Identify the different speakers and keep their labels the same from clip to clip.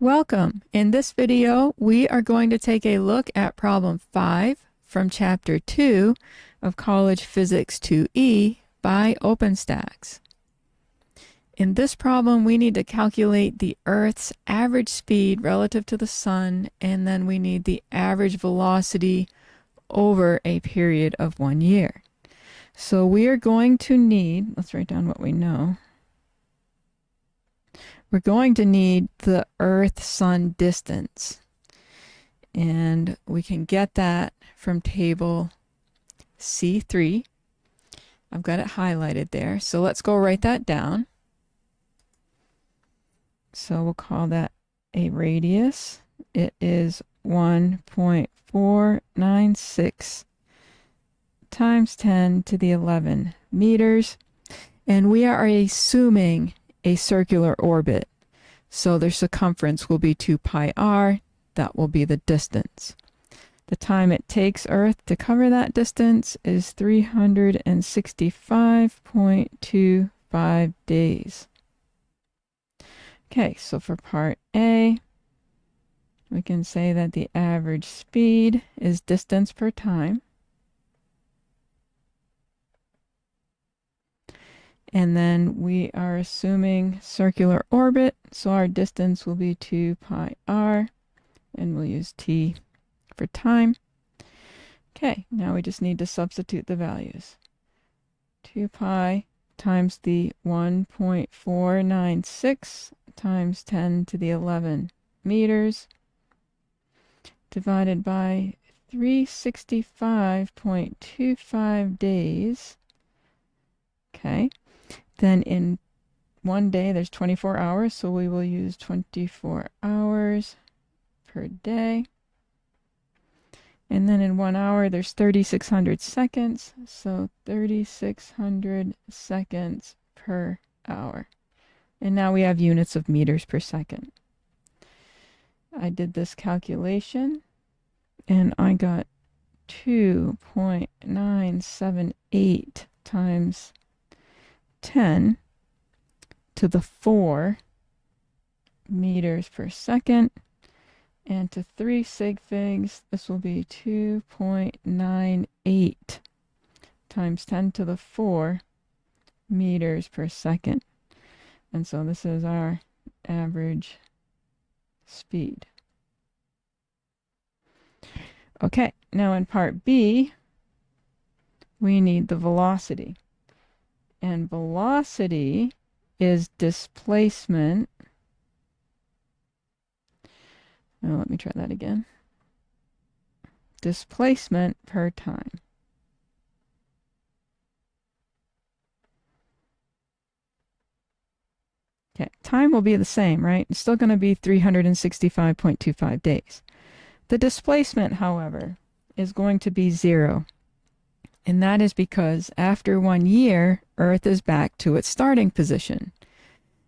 Speaker 1: Welcome. In this video, we are going to take a look at problem 5 from chapter 2 of College Physics 2E by OpenStax. In this problem, we need to calculate the Earth's average speed relative to the sun, and then we need the average velocity over a period of 1 year. So we are going to need, let's write down what we know. We're going to need the Earth-Sun distance. And we can get that from table C3. I've got it highlighted there. So let's go write that down. So we'll call that a radius. It is 1.496 times 10 to the 11 meters. And we are assuming a circular orbit. So their circumference will be 2 pi r. That will be the distance. The time it takes Earth to cover that distance is 365.25 days. Okay, so for part A, we can say that the average speed is distance per time. And then we are assuming circular orbit, so our distance will be 2 pi r, and we'll use t for time. Okay, now we just need to substitute the values. 2 pi times the 1.496 times 10 to the 11 meters divided by 365.25 days. Okay. Then in 1 day, there's 24 hours, so we will use 24 hours per day. And then in 1 hour, there's 3,600 seconds, so 3,600 seconds per hour. And now we have units of meters per second. I did this calculation, and I got 2.978 times 10 to the 4 meters per second, and to 3 sig figs, this will be 2.98 times 10 to the 4 meters per second. And so this is our average speed. Okay, now in part B, we need the velocity. And velocity is displacement. Oh, let me try that again. Displacement per time. Okay, time will be the same, right? It's still going to be 365.25 days. The displacement, however, is going to be 0. And that is because after 1 year, Earth is back to its starting position.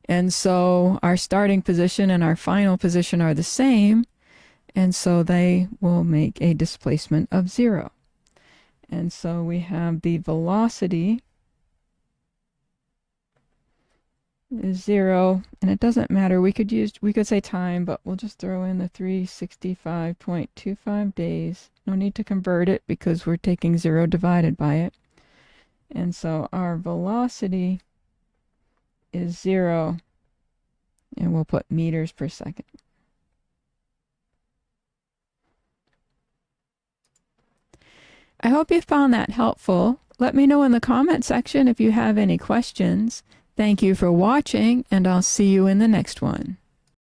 Speaker 1: And so our starting position and our final position are the same. And so they will make a displacement of 0. And so we have the velocity is 0. And it doesn't matter. We could say time, but we'll just throw in the 365.25 days. No need to convert it because we're taking 0 divided by it. And so our velocity is 0, and we'll put meters per second. I hope you found that helpful. Let me know in the comment section if you have any questions. Thank you for watching, and I'll see you in the next one.